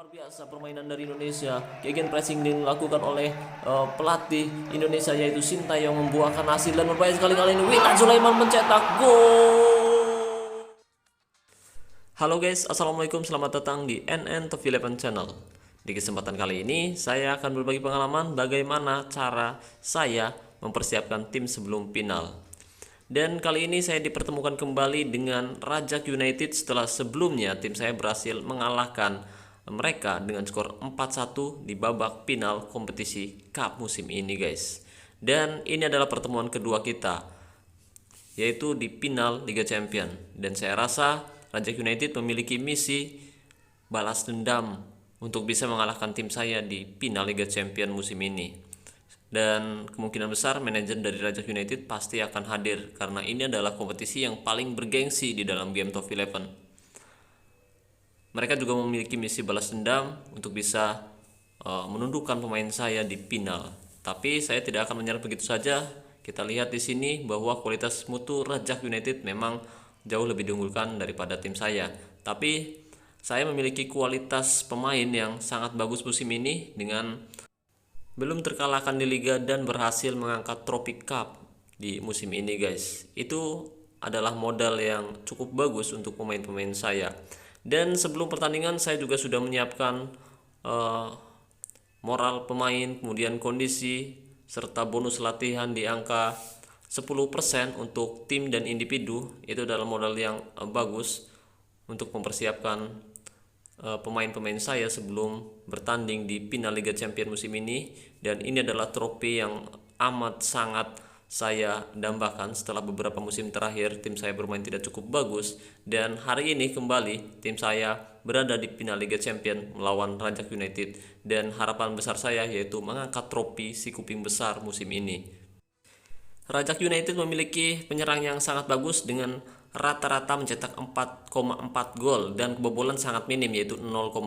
Luar biasa permainan dari Indonesia. Gegen pressing dilakukan oleh pelatih Indonesia yaitu Sintayong membuahkan hasil dan berbahaya sekali kali ini. Witan Sulaiman mencetak gol. Halo guys, assalamualaikum, selamat datang di NN Top 11 Channel. Di kesempatan kali ini saya akan berbagi pengalaman bagaimana cara saya mempersiapkan tim sebelum final. Dan kali ini saya dipertemukan kembali dengan Rajak United setelah sebelumnya tim saya berhasil mengalahkan mereka dengan skor 4-1 di babak final kompetisi Cup musim ini guys. Dan ini adalah pertemuan kedua kita, yaitu di final Liga Champion. Dan saya rasa Rajak United memiliki misi balas dendam untuk bisa mengalahkan tim saya di final Liga Champion musim ini. Dan kemungkinan besar manajer dari Rajak United pasti akan hadir karena ini adalah kompetisi yang paling bergengsi di dalam game Top 11. Mereka juga memiliki misi balas dendam untuk bisa menundukkan pemain saya di final. Tapi saya tidak akan menyerah begitu saja. Kita lihat di sini bahwa kualitas mutu Rajak United memang jauh lebih diunggulkan daripada tim saya. Tapi saya memiliki kualitas pemain yang sangat bagus musim ini dengan belum terkalahkan di liga dan berhasil mengangkat Trophy Cup di musim ini guys. Itu adalah modal yang cukup bagus untuk pemain-pemain saya. Dan sebelum pertandingan saya juga sudah menyiapkan moral pemain, kemudian kondisi, serta bonus latihan di angka 10% untuk tim dan individu. Itu adalah modal yang bagus untuk mempersiapkan pemain-pemain saya sebelum bertanding di final Liga Champions musim ini. Dan ini adalah trofi yang amat sangat saya dambakan setelah beberapa musim terakhir tim saya bermain tidak cukup bagus, dan hari ini kembali tim saya berada di final Liga Champions melawan Rajak United, dan harapan besar saya yaitu mengangkat trofi si kuping besar musim ini. Rajak United memiliki penyerang yang sangat bagus dengan rata-rata mencetak 4,4 gol dan kebobolan sangat minim yaitu 0,5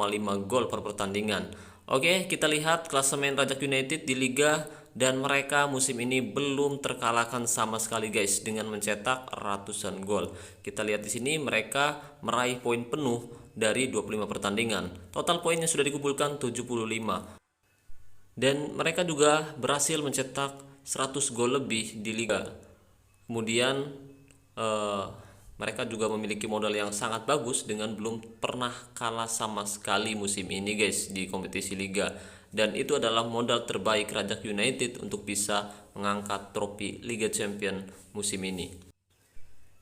gol per pertandingan. Oke, kita lihat klasemen Rajak United di liga, dan mereka musim ini belum terkalahkan sama sekali guys dengan mencetak ratusan gol. Kita lihat di sini mereka meraih poin penuh dari 25 pertandingan. Total poinnya sudah dikumpulkan 75. Dan mereka juga berhasil mencetak 100 gol lebih di liga. Kemudian mereka juga memiliki modal yang sangat bagus dengan belum pernah kalah sama sekali musim ini guys di kompetisi liga. Dan itu adalah modal terbaik Rajak United untuk bisa mengangkat trofi Liga Champion musim ini.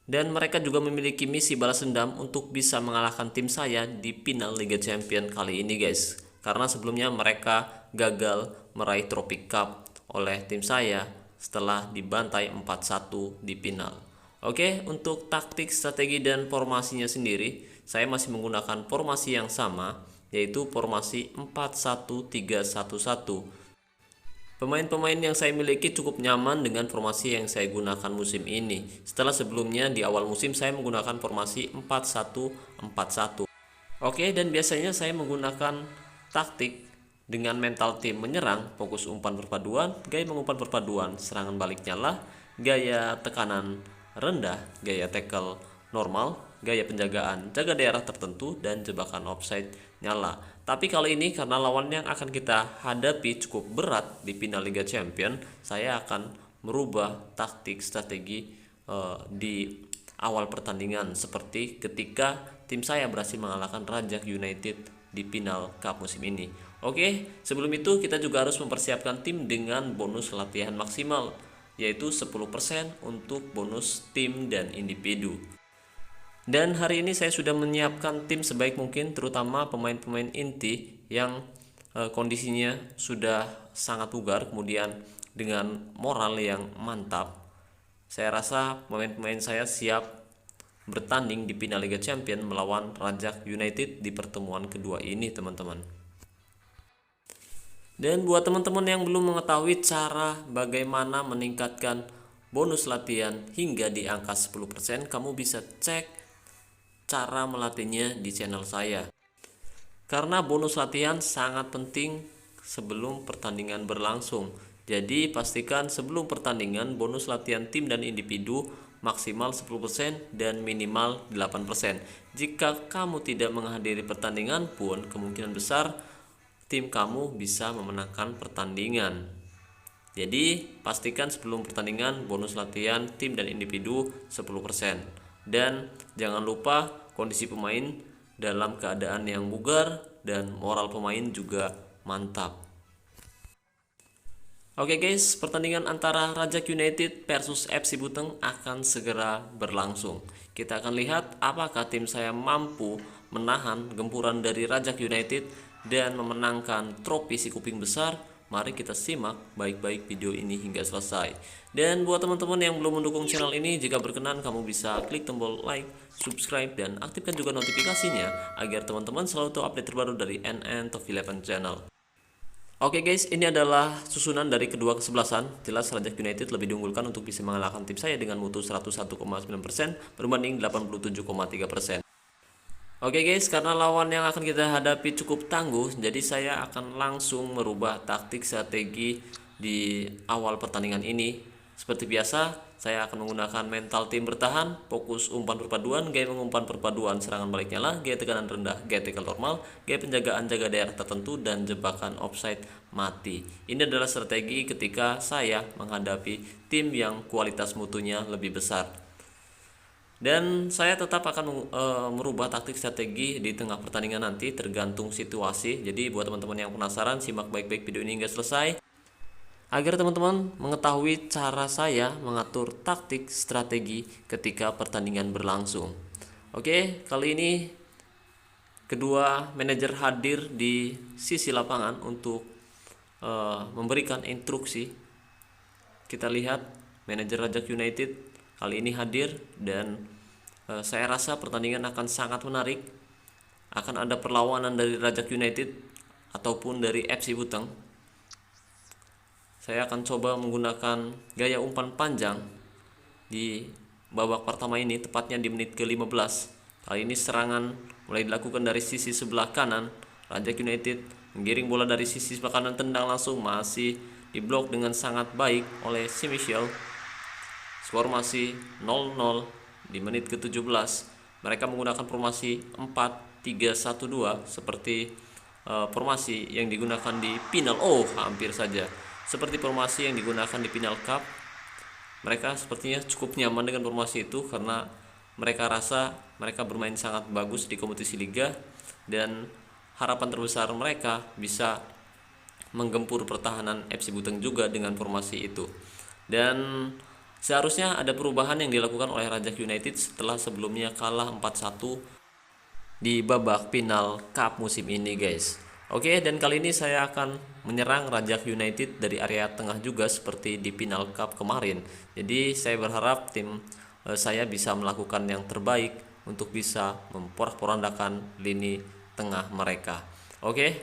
Dan mereka juga memiliki misi balas dendam untuk bisa mengalahkan tim saya di final Liga Champion kali ini guys. Karena sebelumnya mereka gagal meraih Trophy Cup oleh tim saya setelah dibantai 4-1 di final. Oke, untuk taktik, strategi, dan formasinya sendiri saya masih menggunakan formasi yang sama, yaitu formasi 4-1-3-1-1. Pemain-pemain yang saya miliki cukup nyaman dengan formasi yang saya gunakan musim ini. Setelah sebelumnya di awal musim saya menggunakan formasi 4-1-4-1. Oke, dan biasanya saya menggunakan taktik dengan mental tim menyerang, fokus umpan perpaduan, gaya mengumpan perpaduan, serangan baliknya lah, gaya tekanan rendah, gaya tackle normal, gaya penjagaan, jaga daerah tertentu, dan jebakan offside nyala. Tapi kali ini karena lawan yang akan kita hadapi cukup berat di final Liga Champion, saya akan merubah taktik strategi di awal pertandingan seperti ketika tim saya berhasil mengalahkan Rajak United di final Cup musim ini. Oke, sebelum itu kita juga harus mempersiapkan tim dengan bonus latihan maksimal, yaitu 10% untuk bonus tim dan individu. Dan hari ini saya sudah menyiapkan tim sebaik mungkin, terutama pemain-pemain inti yang kondisinya sudah sangat bugar, kemudian dengan moral yang mantap. Saya rasa pemain-pemain saya siap bertanding di final Liga Champion melawan Rajak United di pertemuan kedua ini teman-teman. Dan buat teman-teman yang belum mengetahui cara bagaimana meningkatkan bonus latihan hingga di angka 10%, kamu bisa cek cara melatihnya di channel saya. Karena bonus latihan sangat penting sebelum pertandingan berlangsung. Jadi pastikan sebelum pertandingan bonus latihan tim dan individu maksimal 10% dan minimal 8%. Jika kamu tidak menghadiri pertandingan pun, kemungkinan besar tim kamu bisa memenangkan pertandingan. Jadi pastikan sebelum pertandingan bonus latihan tim dan individu 10%. Dan jangan lupa kondisi pemain dalam keadaan yang bugar dan moral pemain juga mantap. Oke guys, pertandingan antara Rajak United versus FC Buteng akan segera berlangsung. Kita akan lihat apakah tim saya mampu menahan gempuran dari Rajak United dan memenangkan trofi si kuping besar. Mari kita simak baik-baik video ini hingga selesai. Dan buat teman-teman yang belum mendukung channel ini, jika berkenan kamu bisa klik tombol like, subscribe, dan aktifkan juga notifikasinya agar teman-teman selalu tahu update terbaru dari NN Top 11 Channel. Oke guys, ini adalah susunan dari kedua kesebelasan. Jelas Rajak United lebih diunggulkan untuk bisa mengalahkan tim saya dengan mutu 101,9% berbanding 87,3%. Oke guys, karena lawan yang akan kita hadapi cukup tangguh, jadi saya akan langsung merubah taktik strategi di awal pertandingan ini. Seperti biasa, saya akan menggunakan mental tim bertahan, fokus umpan perpaduan, gaya mengumpan perpaduan serangan balik nyala, gaya tekanan rendah, gaya tackle normal, gaya penjagaan jaga daerah tertentu, dan jebakan offside mati. Ini adalah strategi ketika saya menghadapi tim yang kualitas mutunya lebih besar. Dan saya tetap akan merubah taktik strategi di tengah pertandingan nanti tergantung situasi. Jadi buat teman-teman yang penasaran, simak baik-baik video ini hingga selesai agar teman-teman mengetahui cara saya mengatur taktik strategi ketika pertandingan berlangsung. Oke, kali ini kedua manajer hadir di sisi lapangan untuk memberikan instruksi. Kita lihat manajer Rajak United kali ini hadir dan saya rasa pertandingan akan sangat menarik. Akan ada perlawanan dari Rajak United ataupun dari FC Buteng. Saya akan coba menggunakan gaya umpan panjang di babak pertama ini, tepatnya di menit ke-15. Kali ini serangan mulai dilakukan dari sisi sebelah kanan. Rajak United menggiring bola dari sisi sebelah kanan, tendang langsung, masih diblok dengan sangat baik oleh si Michel. Skor masih 0-0 di menit ke-17. Mereka menggunakan formasi 4-3-1-2 seperti formasi yang digunakan di final. Oh, hampir saja seperti formasi yang digunakan di Final Cup. Mereka sepertinya cukup nyaman dengan formasi itu karena mereka rasa mereka bermain sangat bagus di kompetisi liga dan harapan terbesar mereka bisa menggempur pertahanan FC Buteng juga dengan formasi itu. Dan seharusnya ada perubahan yang dilakukan oleh Rajak United setelah sebelumnya kalah 4-1 di babak final Cup musim ini guys. Oke, dan kali ini saya akan menyerang Rajak United dari area tengah juga seperti di Final Cup kemarin. Jadi saya berharap tim saya bisa melakukan yang terbaik untuk bisa memporak-porandakan lini tengah mereka. Oke,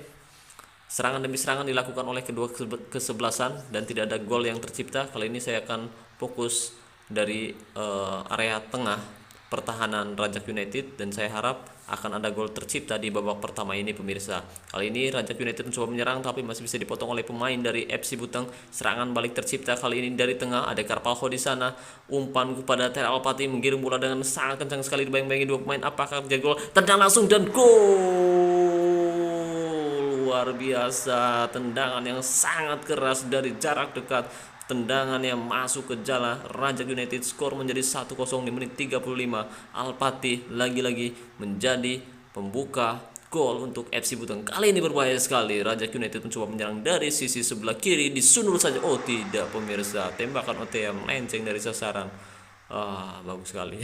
serangan demi serangan dilakukan oleh kedua kesebelasan dan tidak ada gol yang tercipta. Kali ini saya akan fokus dari area tengah pertahanan Rajak United dan saya harap akan ada gol tercipta di babak pertama ini pemirsa. Kali ini Rajak United mencoba menyerang tapi masih bisa dipotong oleh pemain dari FC Buteng. Serangan balik tercipta kali ini dari tengah, ada Carvalho di sana. Umpan kepada Ter Alpati menggiring bola dengan sangat kencang sekali, dibayang-bayangi dua pemain. Apakah terjadi gol? Tendang langsung dan gol! Luar biasa, tendangan yang sangat keras dari jarak dekat. Tendangan yang masuk ke jala Rajak United, skor menjadi 1-0 di menit 35. Alpati lagi-lagi menjadi pembuka gol untuk FC Buteng. Kali ini berbahaya sekali. Rajak United mencoba menyerang dari sisi sebelah kiri, disunul saja. Oh tidak pemirsa, tembakan OT yang melenceng dari sasaran. Bagus sekali.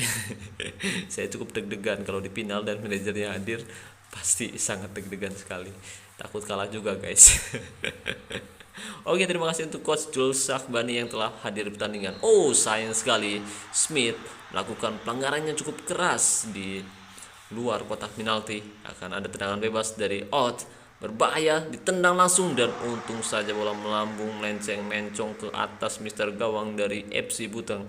Saya cukup deg-degan kalau di final dan manajernya hadir, pasti sangat deg-degan sekali. Takut kalah juga guys. Oke, terima kasih untuk Coach Jules Sakbani yang telah hadir di pertandingan. Oh, sayang sekali Smith melakukan pelanggaran yang cukup keras di luar kotak penalti. Akan ada tendangan bebas dari Ott, berbahaya, ditendang langsung dan untung saja bola melambung melenceng mencong ke atas Mister Gawang dari FC Buteng.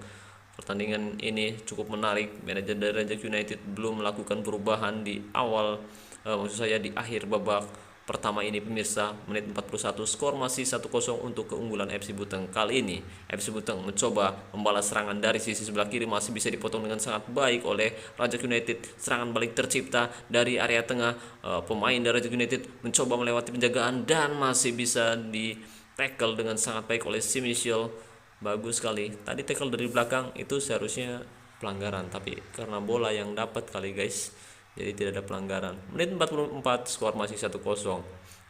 Pertandingan ini cukup menarik. Manajer dari Rajak United belum melakukan perubahan di awal, maksud saya di akhir babak pertama ini pemirsa. Menit 41 skor masih 1-0 untuk keunggulan FC Buteng. Kali ini FC Buteng mencoba membalas serangan dari sisi sebelah kiri, masih bisa dipotong dengan sangat baik oleh Rajak United. Serangan balik tercipta dari area tengah. Pemain dari Rajak United mencoba melewati penjagaan dan masih bisa di tackle dengan sangat baik oleh si Michel. Bagus sekali. Tadi tackle dari belakang itu seharusnya pelanggaran, tapi karena bola yang dapat kali guys, jadi tidak ada pelanggaran. Menit 44 skor masih 1-0.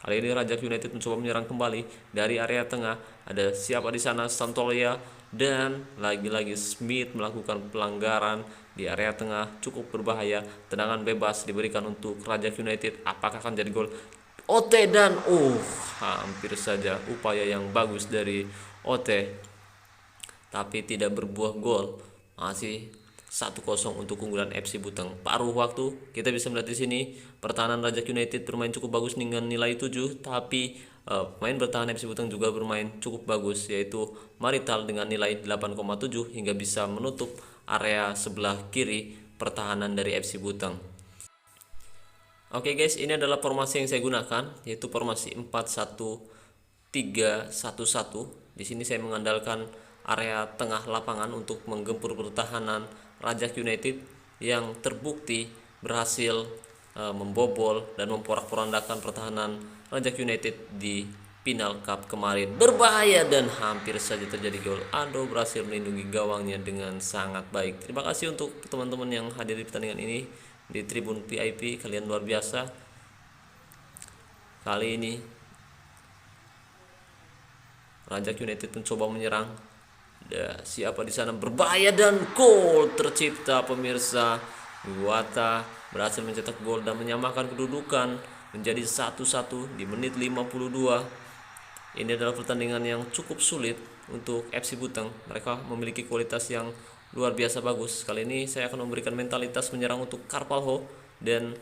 Kali ini Rajak United mencoba menyerang kembali dari area tengah. Ada siapa di sana? Santolia, dan lagi-lagi Smith melakukan pelanggaran di area tengah, cukup berbahaya. Tendangan bebas diberikan untuk Rajak United. Apakah akan jadi gol? OT dan hampir saja upaya yang bagus dari OT, tapi tidak berbuah gol. Masih 1-0 untuk keunggulan FC Buteng. Paruh waktu kita bisa melihat di sini pertahanan Rajak United bermain cukup bagus dengan nilai 7, tapi pemain bertahan FC Buteng juga bermain cukup bagus, yaitu Marital dengan nilai 8,7 hingga bisa menutup area sebelah kiri pertahanan dari FC Buteng. Oke guys, ini adalah formasi yang saya gunakan, yaitu formasi 4-1-3-1-1. Di sini saya mengandalkan area tengah lapangan untuk menggempur pertahanan Rajak United yang terbukti berhasil membobol dan memporak-porandakan pertahanan Rajak United di Final Cup kemarin. Berbahaya dan hampir saja terjadi gol. Ando berhasil melindungi gawangnya dengan sangat baik. Terima kasih untuk teman-teman yang hadir di pertandingan ini di tribun VIP, kalian luar biasa. Kali ini Rajak United mencoba menyerang. Siapa di sana? Berbahaya dan gol tercipta pemirsa. Iwata berhasil mencetak gol dan menyamakan kedudukan menjadi 1-1 di menit 52. Ini adalah pertandingan yang cukup sulit untuk FC Buteng. Mereka memiliki kualitas yang luar biasa bagus. Kali ini saya akan memberikan mentalitas menyerang untuk Carvalho dan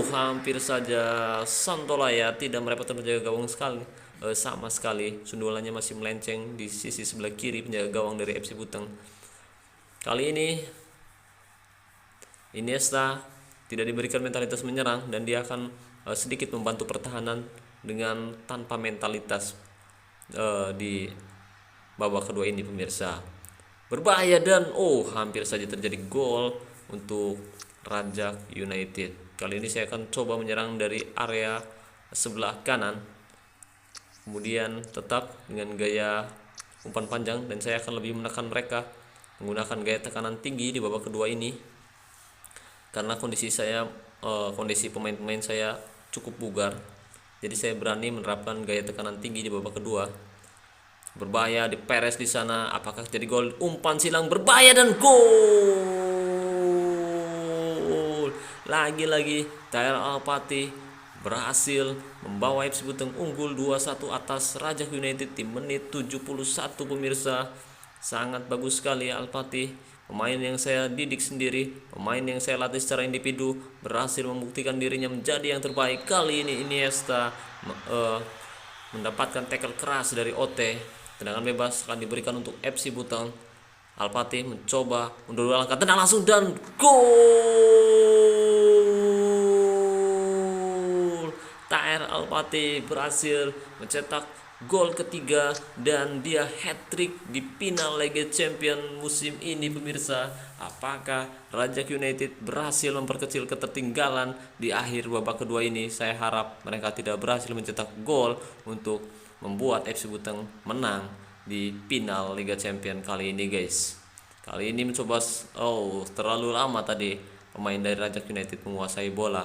hampir saja Santolaya tidak merepotkan penjaga gawang sama sekali. Sundulannya masih melenceng di sisi sebelah kiri penjaga gawang dari FC Buteng. Kali ini Iniesta tidak diberikan mentalitas menyerang dan dia akan sedikit membantu pertahanan dengan tanpa mentalitas di babak kedua ini pemirsa. Berbahaya dan hampir saja terjadi gol untuk Rajak United. Kali ini saya akan coba menyerang dari area sebelah kanan, kemudian tetap dengan gaya umpan panjang, dan saya akan lebih menekan mereka menggunakan gaya tekanan tinggi di babak kedua ini karena kondisi pemain-pemain saya cukup bugar, jadi saya berani menerapkan gaya tekanan tinggi di babak kedua. Berbahaya di Perez di sana, apakah jadi gol? Umpan silang berbahaya dan gol. Lagi-lagi Tahir Alpati berhasil membawa FC Buteng unggul 2-1 atas Rajak United di menit 71 pemirsa. Sangat bagus sekali Alpati, pemain yang saya didik sendiri, pemain yang saya latih secara individu, berhasil membuktikan dirinya menjadi yang terbaik. Kali ini Iniesta mendapatkan tackle keras dari OT. Tendangan bebas akan diberikan untuk FC Buteng. Alpati mencoba mundur langkah, tendang langsung dan gol. Tahir Alpati berhasil mencetak gol ketiga dan dia hat-trick di final Liga Champion musim ini pemirsa. Apakah Rajak United berhasil memperkecil ketertinggalan di akhir babak kedua ini? Saya harap mereka tidak berhasil mencetak gol untuk membuat FC Buteng menang di final Liga Champion kali ini guys. Kali ini mencoba terlalu lama tadi pemain dari Rajak United menguasai bola.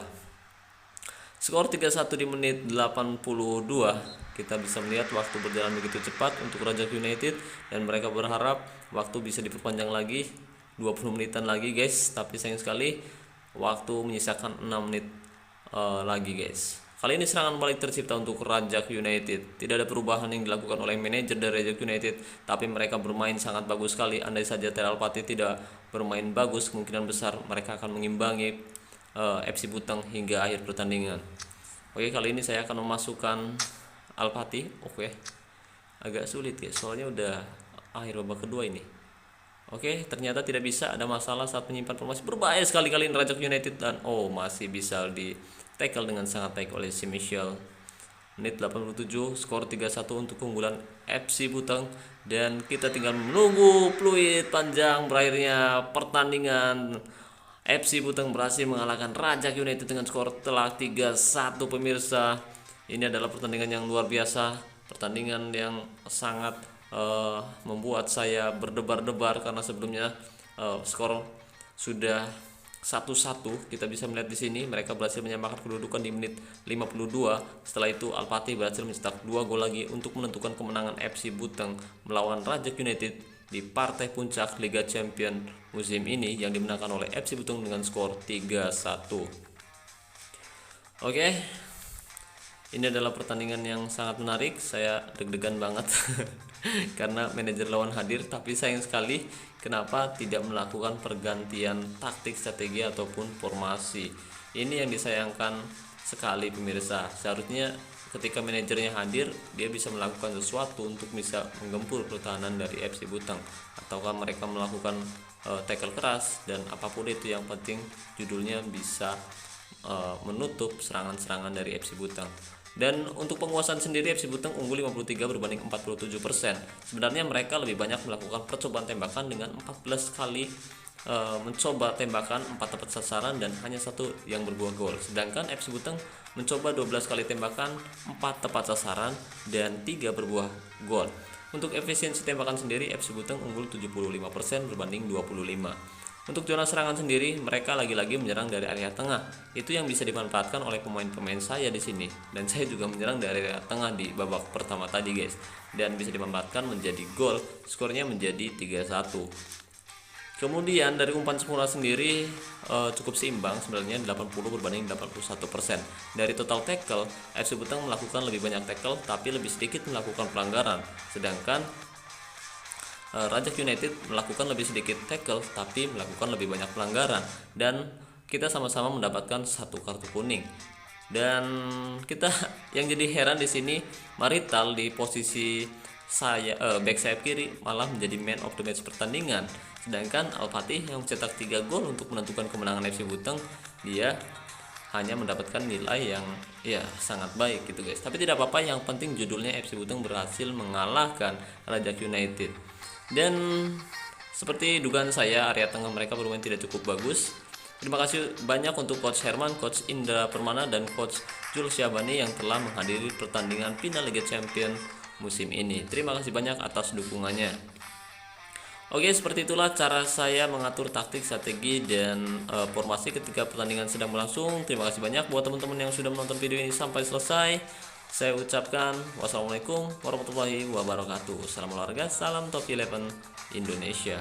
Skor 3-1 di menit 82. Kita bisa melihat waktu berjalan begitu cepat untuk Rajak United dan mereka berharap waktu bisa diperpanjang lagi 20 menitan lagi guys, tapi sayang sekali waktu menyisakan 6 menit lagi guys. Kali ini serangan balik tercipta untuk Rajak United. Tidak ada perubahan yang dilakukan oleh manajer dari Rajak United, tapi mereka bermain sangat bagus sekali. Andai saja Tahir Alpati tidak bermain bagus, kemungkinan besar mereka akan mengimbangi FC Buteng hingga akhir pertandingan. Oke, kali ini saya akan memasukkan Alpati. Agak sulit ya, soalnya udah akhir babak kedua ini. Oke, ternyata tidak bisa, ada masalah saat menyimpan formasi. Berbahaya sekali kali ini Rajak United dan masih bisa di tackle dengan sangat baik oleh si Michel. Menit 87, skor 3-1 untuk keunggulan FC Buteng, dan kita tinggal menunggu fluid panjang berakhirnya pertandingan. FC Buteng berhasil mengalahkan Rajak United dengan skor telak 3-1 pemirsa. Ini adalah pertandingan yang luar biasa, pertandingan yang sangat membuat saya berdebar-debar karena sebelumnya skor sudah 1-1. Kita bisa melihat di sini mereka berhasil menyamakan kedudukan di menit 52. Setelah itu Al-Fatih berhasil mencetak 2 gol lagi untuk menentukan kemenangan FC Buteng melawan Rajak United di partai puncak Liga Champion musim ini yang dimenangkan oleh FC Buteng dengan skor 3-1. Oke. Ini adalah pertandingan yang sangat menarik. Saya deg-degan banget karena manajer lawan hadir, tapi sayang sekali kenapa tidak melakukan pergantian taktik, strategi ataupun formasi. Ini yang disayangkan sekali pemirsa. Seharusnya ketika manajernya hadir, dia bisa melakukan sesuatu untuk bisa menggempur pertahanan dari FC Buteng, ataukah mereka melakukan tackle keras, dan apapun itu yang penting judulnya bisa menutup serangan-serangan dari FC Buteng. Dan untuk penguasaan sendiri FC Buteng unggul 53 berbanding 47%. Sebenarnya mereka lebih banyak melakukan percobaan tembakan dengan 14 kali mencoba tembakan, 4 tepat sasaran dan hanya 1 yang berbuah gol. Sedangkan FC Buteng mencoba 12 kali tembakan, 4 tepat sasaran dan 3 berbuah gol. Untuk efisiensi tembakan sendiri FC Buteng unggul 75% berbanding 25. Untuk zona serangan sendiri, mereka lagi-lagi menyerang dari area tengah. Itu yang bisa dimanfaatkan oleh pemain-pemain saya di sini. Dan saya juga menyerang dari area tengah di babak pertama tadi, guys. Dan bisa dimanfaatkan menjadi gol, skornya menjadi 3-1. Kemudian dari umpan semula sendiri cukup seimbang sebenarnya, 80 berbanding 81%. Dari total tackle, FC Buteng melakukan lebih banyak tackle tapi lebih sedikit melakukan pelanggaran. Sedangkan Rajak United melakukan lebih sedikit tackle tapi melakukan lebih banyak pelanggaran, dan kita sama-sama mendapatkan 1 kartu kuning. Dan kita yang jadi heran di sini, Marital di posisi back sayap kiri malah menjadi man of the match pertandingan. Sedangkan Al-Fatih yang mencetak 3 gol untuk menentukan kemenangan FC Buteng, dia hanya mendapatkan nilai yang sangat baik gitu, guys. Tapi tidak apa-apa, yang penting judulnya FC Buteng berhasil mengalahkan Rajak United. Dan seperti dugaan saya, area tengah mereka bermain tidak cukup bagus. Terima kasih banyak untuk Coach Herman, Coach Indra Permana, dan Coach Jules Syabani yang telah menghadiri pertandingan final Liga Champion musim ini. Terima kasih banyak atas dukungannya. Oke, seperti itulah cara saya mengatur taktik, strategi, dan formasi ketika pertandingan sedang berlangsung. Terima kasih banyak buat teman-teman yang sudah menonton video ini sampai selesai. Saya ucapkan wassalamualaikum warahmatullahi wabarakatuh. Salam olahraga, salam Top 11 Indonesia.